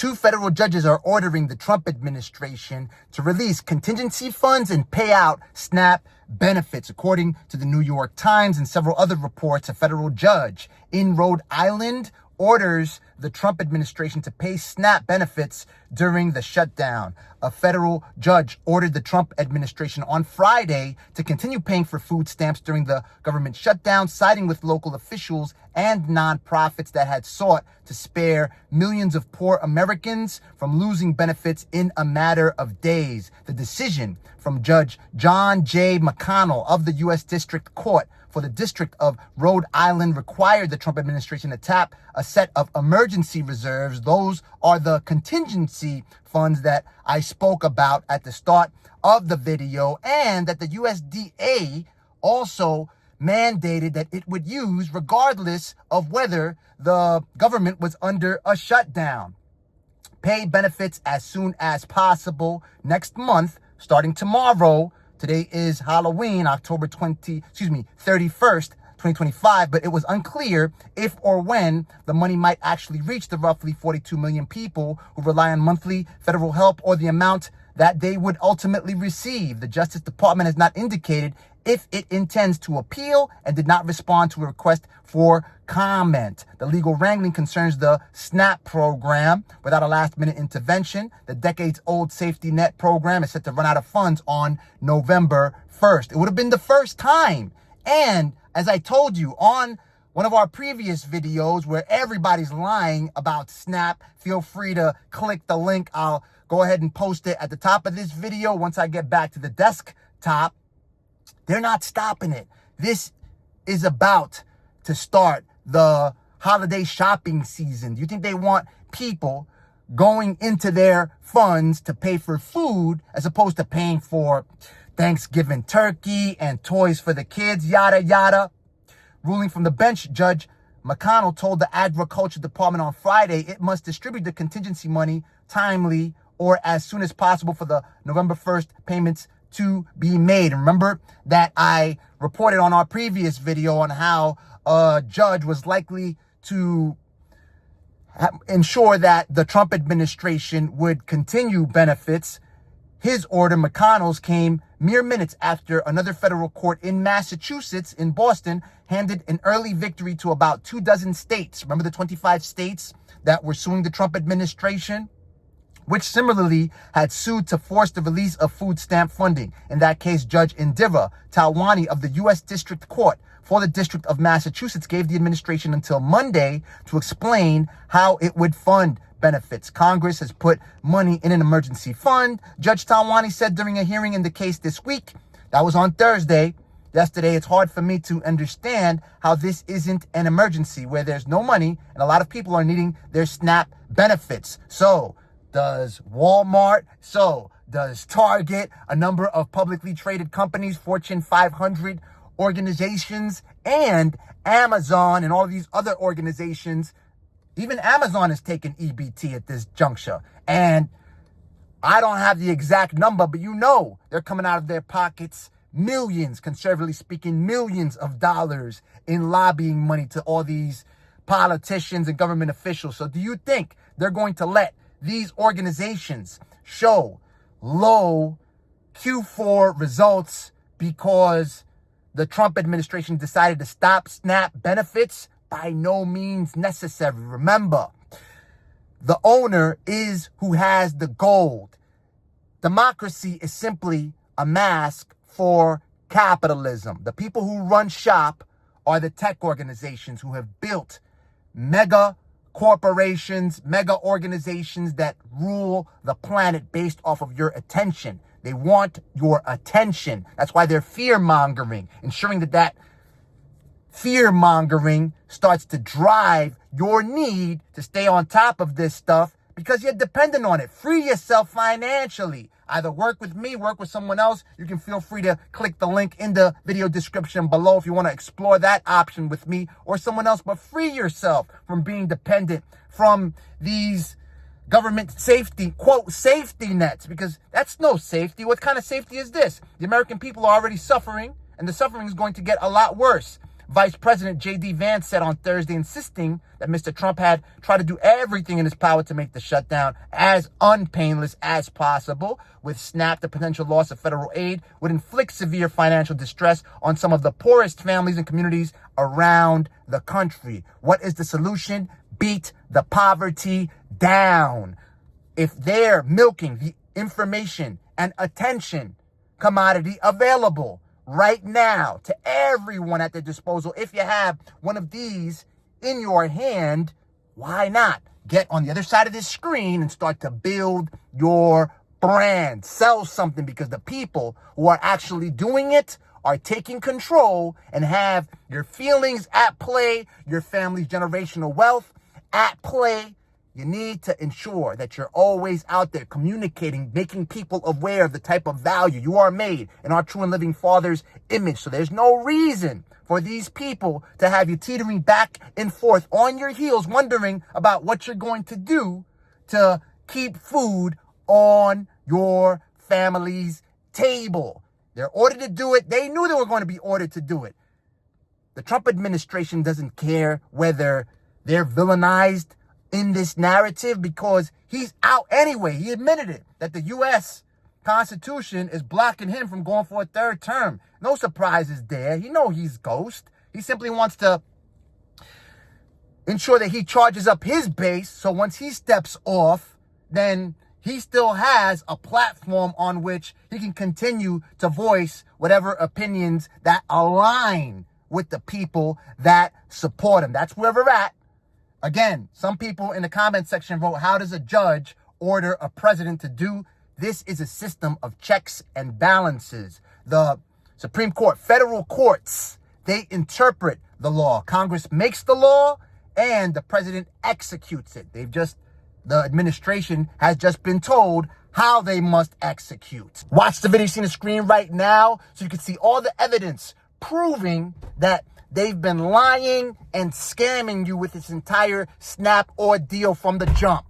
Two federal judges are ordering the Trump administration to release contingency funds and pay out SNAP benefits. According to the New York Times and several other reports, a federal judge in Rhode Island orders the Trump administration to pay SNAP benefits during the shutdown. A federal judge ordered the Trump administration on Friday to continue paying for food stamps during the government shutdown, siding with local officials and nonprofits that had sought to spare millions of poor Americans from losing benefits in a matter of days. The decision from Judge John J. McConnell of the U.S. District Court for the District of Rhode Island required the Trump administration to tap a set of emergency reserves. Those are the contingency funds that I spoke about at the start of the video, and that the USDA also mandated that it would use regardless of whether the government was under a shutdown. Pay benefits as soon as possible next month, starting tomorrow. Today is Halloween, October 31st, 2025, but it was unclear if or when the money might actually reach the roughly 42 million people who rely on monthly federal help, or the amount that they would ultimately receive. The Justice Department has not indicated if it intends to appeal and did not respond to a request for comment. The legal wrangling concerns the SNAP program. Without a last-minute intervention, the decades-old safety net program is set to run out of funds on November 1st. It would have been the first time. And as I told you on one of our previous videos where everybody's lying about SNAP, feel free to click the link. I'll go ahead and post it at the top of this video once I get back to the desktop. They're not stopping it. This is about to start the holiday shopping season. Do you think they want people going into their funds to pay for food as opposed to paying for Thanksgiving turkey and toys for the kids, yada, yada? Ruling from the bench, Judge McConnell told the Agriculture Department on Friday it must distribute the contingency money timely or as soon as possible for the November 1st payments to be made. And remember that I reported on our previous video on how a judge was likely to ensure that the Trump administration would continue benefits. His order, McConnell's, came mere minutes after another federal court in Massachusetts, in Boston, handed an early victory to about 24 states. Remember the 25 states that were suing the Trump administration, which similarly had sued to force the release of food stamp funding. In that case, Judge Indira Talwani of the U.S. District Court for the District of Massachusetts gave the administration until Monday to explain how it would fund benefits. Congress has put money in an emergency fund, Judge Talwani said during a hearing in the case this week. That was on Thursday. Yesterday, it's hard for me to understand how this isn't an emergency where there's no money and a lot of people are needing their SNAP benefits. So does Walmart, so does Target, a number of publicly traded companies, Fortune 500 organizations, and Amazon and all of these other organizations. Even Amazon is taking EBT at this juncture. And I don't have the exact number, but you know they're coming out of their pockets millions, conservatively speaking, millions of dollars in lobbying money to all these politicians and government officials. So do you think they're going to let these organizations show low Q4 results because the Trump administration decided to stop SNAP benefits? By no means necessary. Remember, the owner is who has the gold. Democracy is simply a mask for capitalism. The people who run shop are the tech organizations who have built mega corporations, mega organizations that rule the planet based off of your attention. They want your attention. That's why they're fear-mongering, ensuring that fear-mongering starts to drive your need to stay on top of this stuff because you're dependent on it. Free yourself financially. Either work with me, work with someone else. You can feel free to click the link in the video description below if you want to explore that option with me or someone else. But free yourself from being dependent from these government safety, quote, safety nets, because that's no safety. What kind of safety is this? The American people are already suffering, and the suffering is going to get a lot worse. Vice President J.D. Vance said on Thursday, insisting that Mr. Trump had tried to do everything in his power to make the shutdown as unpainless as possible. With SNAP, the potential loss of federal aid would inflict severe financial distress on some of the poorest families and communities around the country. What is the solution? Beat the poverty down. If they're milking the information and attention commodity available right now to everyone at their disposal, if you have one of these in your hand, why not get on the other side of this screen and start to build your brand, sell something, because the people who are actually doing it are taking control and have your feelings at play, your family's generational wealth at play. You need to ensure that you're always out there communicating, making people aware of the type of value you are made in our true and living Father's image. So there's no reason for these people to have you teetering back and forth on your heels, wondering about what you're going to do to keep food on your family's table. They're ordered to do it. They knew they were going to be ordered to do it. The Trump administration doesn't care whether they're villainized in this narrative, because he's out anyway. He admitted it, that the U.S. Constitution is blocking him from going for a third term. No surprises there. You know he's ghost. He simply wants to ensure that he charges up his base, so once he steps off, then he still has a platform on which he can continue to voice whatever opinions that align with the people that support him. That's where we're at. Again, some people in the comment section wrote, how does a judge order a president to do? This is a system of checks and balances. The Supreme Court, federal courts, they interpret the law. Congress makes the law and the president executes it. The administration has just been told how they must execute. Watch the video you see on the screen right now so you can see all the evidence proving that they've been lying and scamming you with this entire SNAP ordeal from the jump.